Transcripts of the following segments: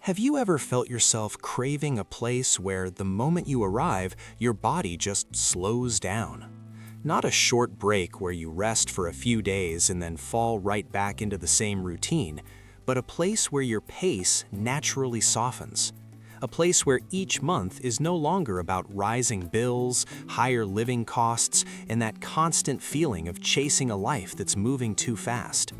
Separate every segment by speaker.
Speaker 1: Have you ever felt yourself craving a place where the moment you arrive, your body just slows down? Not a short break where you rest for a few days and then fall right back into the same routine, but a place where your pace naturally softens. A place where each month is no longer about rising bills, higher living costs, and that constant feeling of chasing a life that's moving too fast.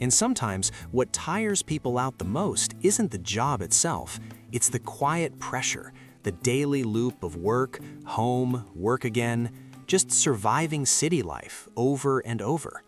Speaker 1: And sometimes, what tires people out the most isn't the job itself, it's the quiet pressure, the daily loop of work, home, work again, just surviving city life over and over.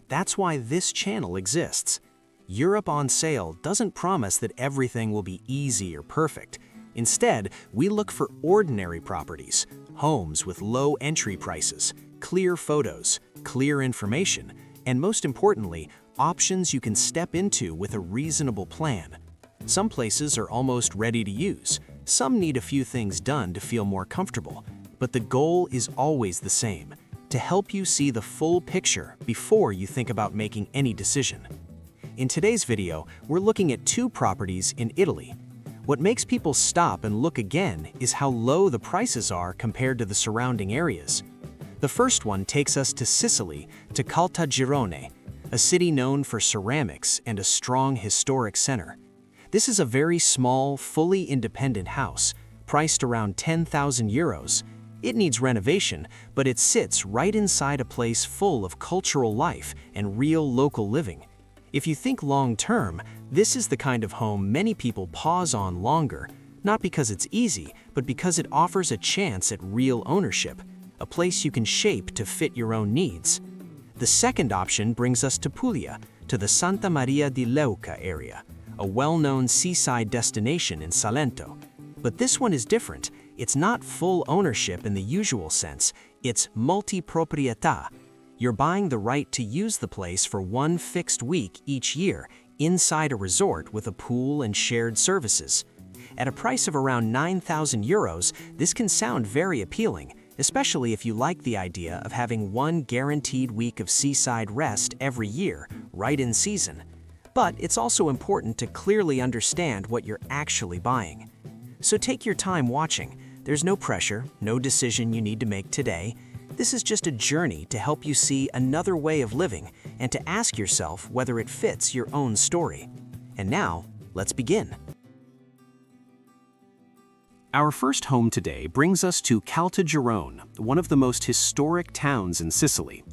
Speaker 1: That's why this channel exists. Europe on Sale doesn't promise that everything will be easy or perfect. Instead, we look for ordinary properties, homes with low entry prices, clear photos, clear information, and most importantly, options you can step into with a reasonable plan. Some places are almost ready to use. Some need a few things done to feel more comfortable. But the goal is always the same, to help you see the full picture before you think about making any decision. In today's video, we're looking at two properties in Italy. What makes people stop and look again is how low the prices are compared to the surrounding areas. The first one takes us to Sicily, to Caltagirone, a city known for ceramics and a strong historic center. This is a very small, fully independent house, priced around 10,000 euros. It needs renovation, but it sits right inside a place full of cultural life and real local living. If you think long-term, this is the kind of home many people pause on longer, not because it's easy, but because it offers a chance at real ownership, a place you can shape to fit your own needs. The second option brings us to Puglia, to the Santa Maria di Leuca area, a well-known seaside destination in Salento. But this one is different. It's not full ownership in the usual sense, it's multi-proprietà. You're buying the right to use the place for one fixed week each year, inside a resort with a pool and shared services. At a price of around 9,000 euros, this can sound very appealing, especially if you like the idea of having one guaranteed week of seaside rest every year, right in season. But it's also important to clearly understand what you're actually buying. So take your time watching. There's no pressure, no decision you need to make today. This is just a journey to help you see another way of living and to ask yourself whether it fits your own story. And now, let's begin. Our first home today brings us to Caltagirone, one of the most historic towns in Sicily.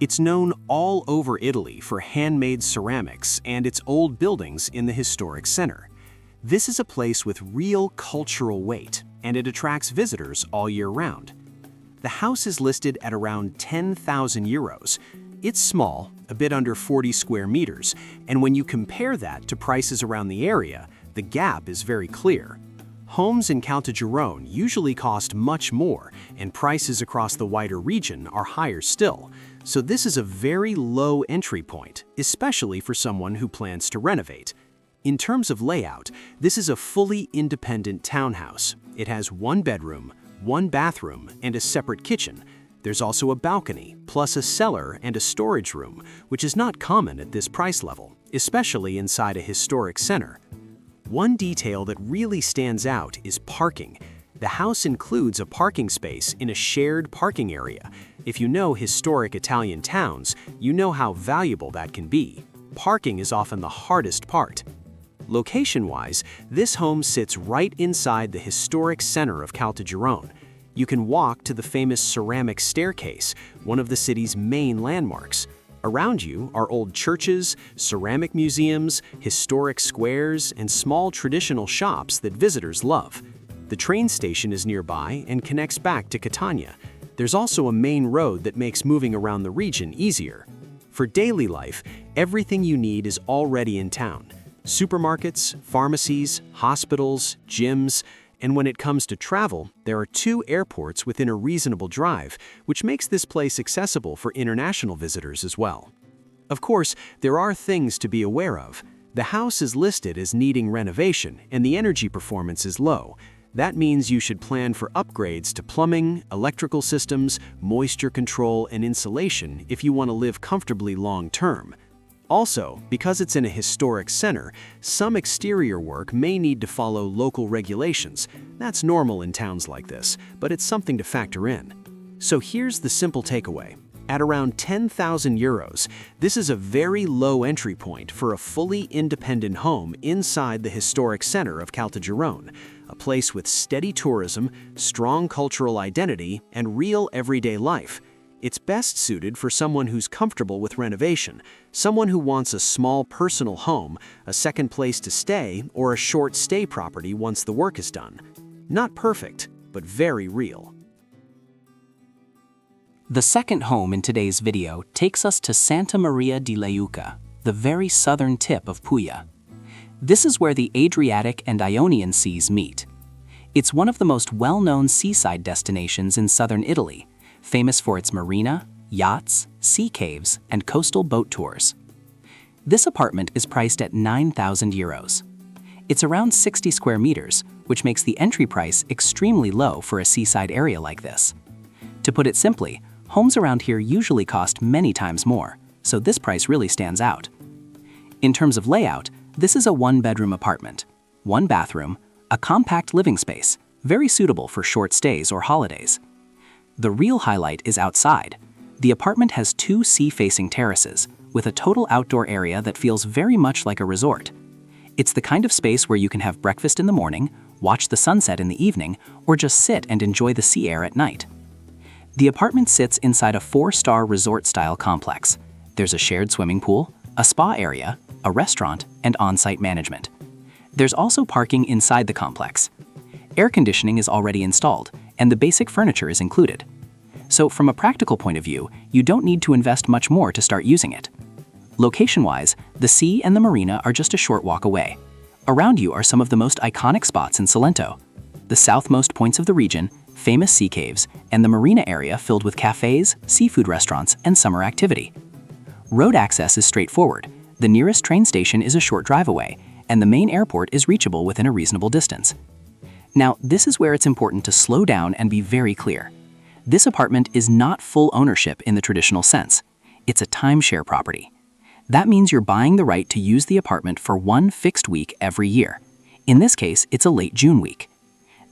Speaker 1: It's known all over Italy for handmade ceramics and its old buildings in the historic center. This is a place with real cultural weight, and it attracts visitors all year round. The house is listed at around 10,000 euros. It's small, a bit under 40 square meters, and when you compare that to prices around the area, the gap is very clear. Homes in Caltagirone usually cost much more, and prices across the wider region are higher still, so this is a very low entry point, especially for someone who plans to renovate. In terms of layout, this is a fully independent townhouse. It has one bedroom, one bathroom, and a separate kitchen. There's also a balcony, plus a cellar and a storage room, which is not common at this price level, especially inside a historic center. One detail that really stands out is parking. The house includes a parking space in a shared parking area. If you know historic Italian towns, you know how valuable that can be. Parking is often the hardest part. Location-wise, this home sits right inside the historic center of Caltagirone. You can walk to the famous ceramic staircase, one of the city's main landmarks. Around you are old churches, ceramic museums, historic squares, and small traditional shops that visitors love. The train station is nearby and connects back to Catania. There's also a main road that makes moving around the region easier. For daily life, everything you need is already in town. Supermarkets, pharmacies, hospitals, gyms, and when it comes to travel, there are 2 airports within a reasonable drive, which makes this place accessible for international visitors as well. Of course, there are things to be aware of. The house is listed as needing renovation, and the energy performance is low. That means you should plan for upgrades to plumbing, electrical systems, moisture control, and insulation if you want to live comfortably long-term.
Speaker 2: Also, because it's in a historic center, some exterior work may need to follow local regulations. That's normal in towns like this, but it's something to factor in. So here's the simple takeaway. At around 10,000 euros, this is a very low entry point for a fully independent home inside the historic center of Caltagirone, a place with steady tourism, strong cultural identity, and real everyday life. It's best suited for someone who's comfortable with renovation, someone who wants a small personal home, a second place to stay, or a short stay property once the work is done. Not perfect, but very real.
Speaker 3: The second home in today's video takes us to Santa Maria di Leuca, the very southern tip of Puglia. This is where the Adriatic and Ionian Seas meet. It's one of the most well-known seaside destinations in southern Italy, famous for its marina, yachts, sea caves, and coastal boat tours. This apartment is priced at 9,000 euros. It's around 60 square meters, which makes the entry price extremely low for a seaside area like this. To put it simply, homes around here usually cost many times more, so this price really stands out. In terms of layout, this is a one-bedroom apartment, one bathroom, a compact living space, very suitable for short stays or holidays. The real highlight is outside. The apartment has 2 sea-facing terraces, with a total outdoor area that feels very much like a resort. It's the kind of space where you can have breakfast in the morning, watch the sunset in the evening, or just sit and enjoy the sea air at night. The apartment sits inside a 4-star resort-style complex. There's a shared swimming pool, a spa area, a restaurant, and on-site management. There's also parking inside the complex. Air conditioning is already installed, and the basic furniture is included. So from a practical point of view, you don't need to invest much more to start using it. Location-wise, the sea and the marina are just a short walk away. Around you are some of the most iconic spots in Salento, the southmost points of the region, famous sea caves, and the marina area filled with cafes, seafood restaurants, and summer activity. Road access is straightforward. The nearest train station is a short drive away, and the main airport is reachable within a reasonable distance. Now, this is where it's important to slow down and be very clear. This apartment is not full ownership in the traditional sense. It's a timeshare property. That means you're buying the right to use the apartment for one fixed week every year. In this case, it's a late June week.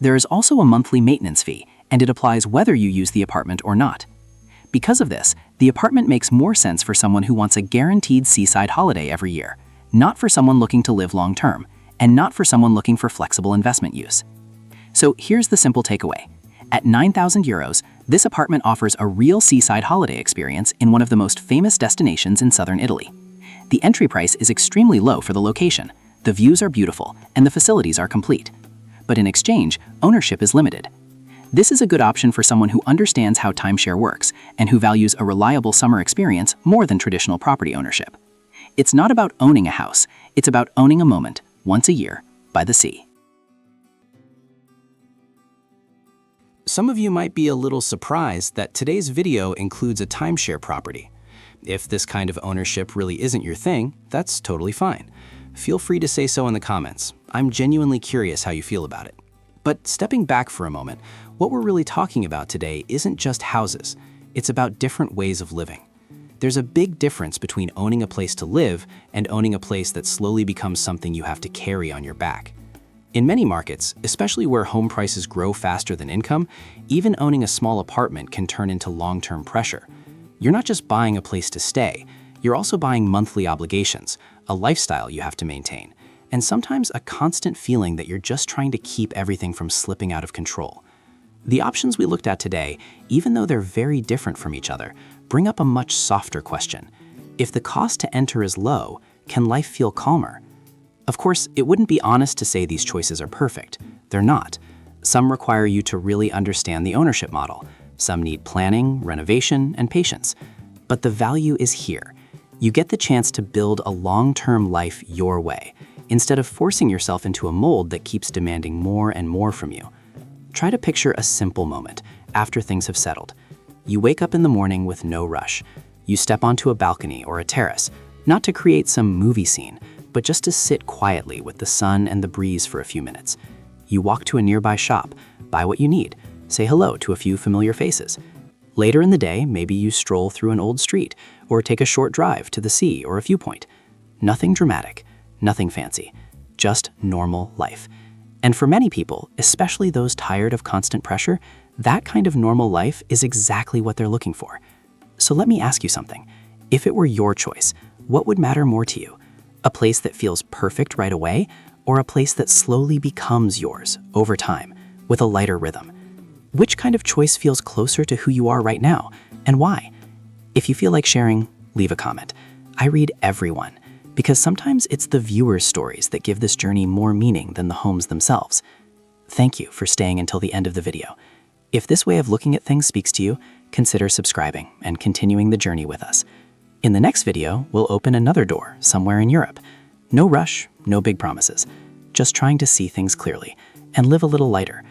Speaker 3: There is also a monthly maintenance fee, and it applies whether you use the apartment or not. Because of this, the apartment makes more sense for someone who wants a guaranteed seaside holiday every year, not for someone looking to live long-term, and not for someone looking for flexible investment use. So here's the simple takeaway. At 9,000 euros, this apartment offers a real seaside holiday experience in one of the most famous destinations in southern Italy. The entry price is extremely low for the location, the views are beautiful, and the facilities are complete. But in exchange, ownership is limited. This is a good option for someone who understands how timeshare works and who values a reliable summer experience more than traditional property ownership. It's not about owning a house, it's about owning a moment, once a year, by the sea.
Speaker 1: Some of you might be a little surprised that today's video includes a timeshare property. If this kind of ownership really isn't your thing, that's totally fine. Feel free to say so in the comments. I'm genuinely curious how you feel about it. But stepping back for a moment, what we're really talking about today isn't just houses. It's about different ways of living. There's a big difference between owning a place to live and owning a place that slowly becomes something you have to carry on your back. In many markets, especially where home prices grow faster than income, even owning a small apartment can turn into long-term pressure. You're not just buying a place to stay, you're also buying monthly obligations, a lifestyle you have to maintain, and sometimes a constant feeling that you're just trying to keep everything from slipping out of control. The options we looked at today, even though they're very different from each other, bring up a much softer question. If the cost to enter is low, can life feel calmer? Of course, it wouldn't be honest to say these choices are perfect. They're not. Some require you to really understand the ownership model. Some need planning, renovation, and patience. But the value is here. You get the chance to build a long-term life your way, instead of forcing yourself into a mold that keeps demanding more and more from you. Try to picture a simple moment after things have settled. You wake up in the morning with no rush. You step onto a balcony or a terrace, not to create some movie scene, but just to sit quietly with the sun and the breeze for a few minutes. You walk to a nearby shop, buy what you need, say hello to a few familiar faces. Later in the day, maybe you stroll through an old street or take a short drive to the sea or a viewpoint.
Speaker 3: Nothing dramatic, nothing fancy, just normal life. And for many people, especially those tired of constant pressure, that kind of normal life is exactly what they're looking for. So let me ask you something. If it were your choice, what would matter more to you? A place that feels perfect right away, or a place that slowly becomes yours over time with a lighter rhythm? Which kind of choice feels closer to who you are right now, and why? If you feel like sharing, leave a comment. I read everyone, because sometimes it's the viewers' stories that give this journey more meaning than the homes themselves. Thank you for staying until the end of the video. If this way of looking at things speaks to you, consider subscribing and continuing the journey with us. In the next video, we'll open another door somewhere in Europe. No rush, no big promises. Just trying to see things clearly and live a little lighter,